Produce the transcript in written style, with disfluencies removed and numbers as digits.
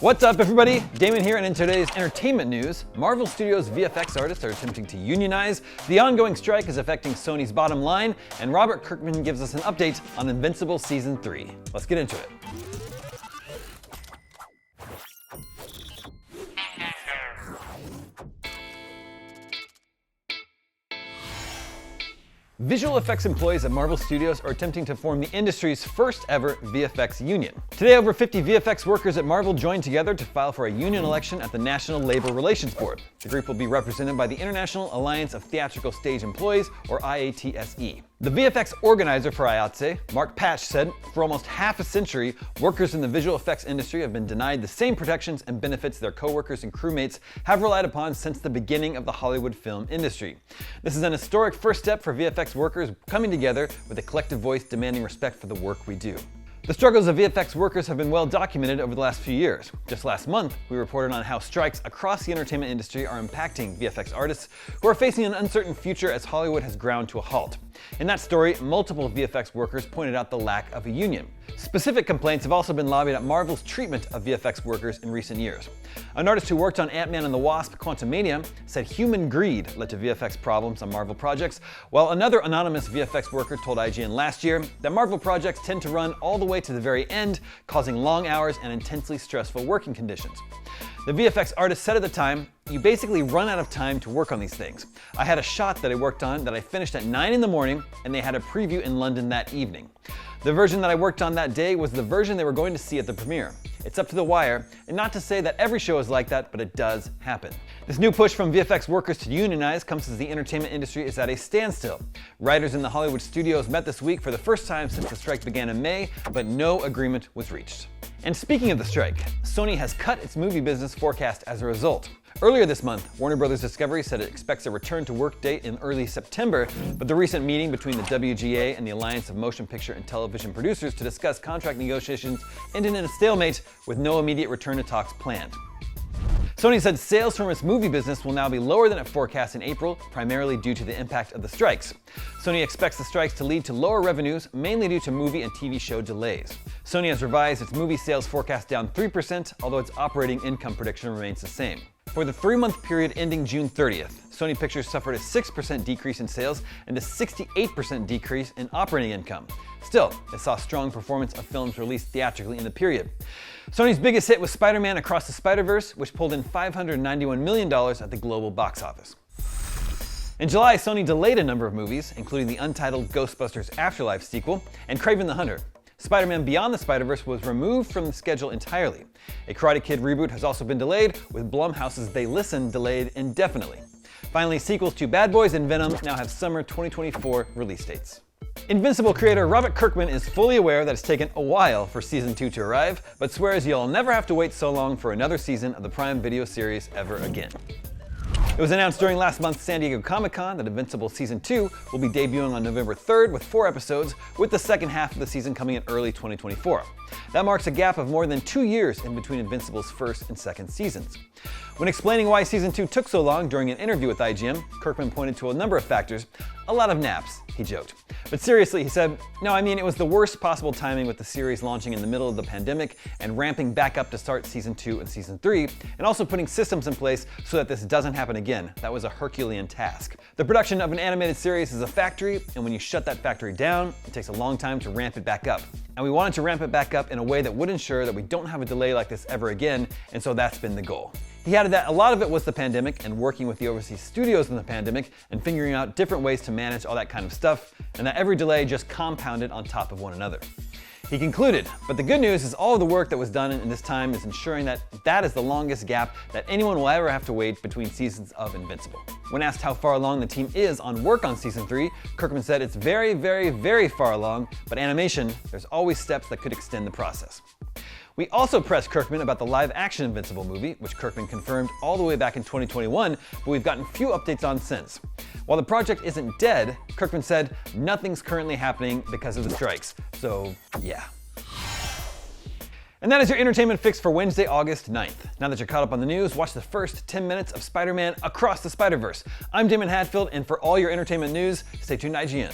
What's up, everybody? Damon here, and in today's entertainment news, Marvel Studios' VFX artists are attempting to unionize, the ongoing strike is affecting Sony's bottom line, and Robert Kirkman gives us an update on Invincible Season 3. Let's get into it. Visual effects employees at Marvel Studios are attempting to form the industry's first ever VFX union. Today, over 50 VFX workers at Marvel joined together to file for a union election at the National Labor Relations Board. The group will be represented by the International Alliance of Theatrical Stage Employees, or IATSE. The VFX organizer for IATSE, Mark Patch, said, "For almost half a century, workers in the visual effects industry have been denied the same protections and benefits their coworkers and crewmates have relied upon since the beginning of the Hollywood film industry. This is an historic first step for VFX workers coming together with a collective voice demanding respect for the work we do." The struggles of VFX workers have been well documented over the last few years. Just last month, we reported on how strikes across the entertainment industry are impacting VFX artists who are facing an uncertain future as Hollywood has ground to a halt. In that story, multiple VFX workers pointed out the lack of a union. Specific complaints have also been lobbied at Marvel's treatment of VFX workers in recent years. An artist who worked on Ant-Man and the Wasp: Quantumania said human greed led to VFX problems on Marvel projects, while another anonymous VFX worker told IGN last year that Marvel projects tend to run all the way to the very end, causing long hours and intensely stressful working conditions. The VFX artist said at the time, "You basically run out of time to work on these things. I had a shot that I worked on that I finished at 9 in the morning, and they had a preview in London that evening. The version that I worked on that day was the version they were going to see at the premiere. It's up to the wire, and not to say that every show is like that, but it does happen." This new push from VFX workers to unionize comes as the entertainment industry is at a standstill. Writers in the Hollywood studios met this week for the first time since the strike began in May, but no agreement was reached. And speaking of the strike, Sony has cut its movie business forecast as a result. Earlier this month, Warner Bros. Discovery said it expects a return to work date in early September, but the recent meeting between the WGA and the Alliance of Motion Picture and Television Producers to discuss contract negotiations ended in a stalemate with no immediate return to talks planned. Sony said sales from its movie business will now be lower than it forecast in April, primarily due to the impact of the strikes. Sony expects the strikes to lead to lower revenues, mainly due to movie and TV show delays. Sony has revised its movie sales forecast down 3%, although its operating income prediction remains the same. For the 3-month period ending June 30th, Sony Pictures suffered a 6% decrease in sales and a 68% decrease in operating income. Still, it saw strong performance of films released theatrically in the period. Sony's biggest hit was Spider-Man Across the Spider-Verse, which pulled in $591 million at the global box office. In July, Sony delayed a number of movies, including the untitled Ghostbusters Afterlife sequel and Kraven the Hunter. Spider-Man Beyond the Spider-Verse was removed from the schedule entirely. A Karate Kid reboot has also been delayed, with Blumhouse's They Listen delayed indefinitely. Finally, sequels to Bad Boys and Venom now have summer 2024 release dates. Invincible creator Robert Kirkman is fully aware that it's taken a while for Season 2 to arrive, but swears you'll never have to wait so long for another season of the Prime Video series ever again. It was announced during last month's San Diego Comic-Con that Invincible Season 2 will be debuting on November 3rd with 4 episodes, with the second half of the season coming in early 2024. That marks a gap of more than 2 years in between Invincible's first and second seasons. When explaining why Season 2 took so long during an interview with IGN, Kirkman pointed to a number of factors. "A lot of naps," he joked. But seriously, he said, "No, I mean, it was the worst possible timing with the series launching in the middle of the pandemic and ramping back up to start Season 2 and Season 3, and also putting systems in place so that this doesn't happen again. That was a Herculean task. The production of an animated series is a factory, and when you shut that factory down, it takes a long time to ramp it back up. And we wanted to ramp it back up in a way that would ensure that we don't have a delay like this ever again, and so that's been the goal." He added that a lot of it was the pandemic and working with the overseas studios in the pandemic and figuring out different ways to manage all that kind of stuff, and that every delay just compounded on top of one another. He concluded, "But the good news is all of the work that was done in this time is ensuring that that is the longest gap that anyone will ever have to wait between seasons of Invincible." When asked how far along the team is on work on Season 3, Kirkman said it's very, very, very far along, but animation, there's always steps that could extend the process. We also pressed Kirkman about the live-action Invincible movie, which Kirkman confirmed all the way back in 2021, but we've gotten few updates on since. While the project isn't dead, Kirkman said nothing's currently happening because of the strikes. So, yeah. And that is your entertainment fix for Wednesday, August 9th. Now that you're caught up on the news, watch the first 10 minutes of Spider-Man Across the Spider-Verse. I'm Damon Hadfield, and for all your entertainment news, stay tuned to IGN.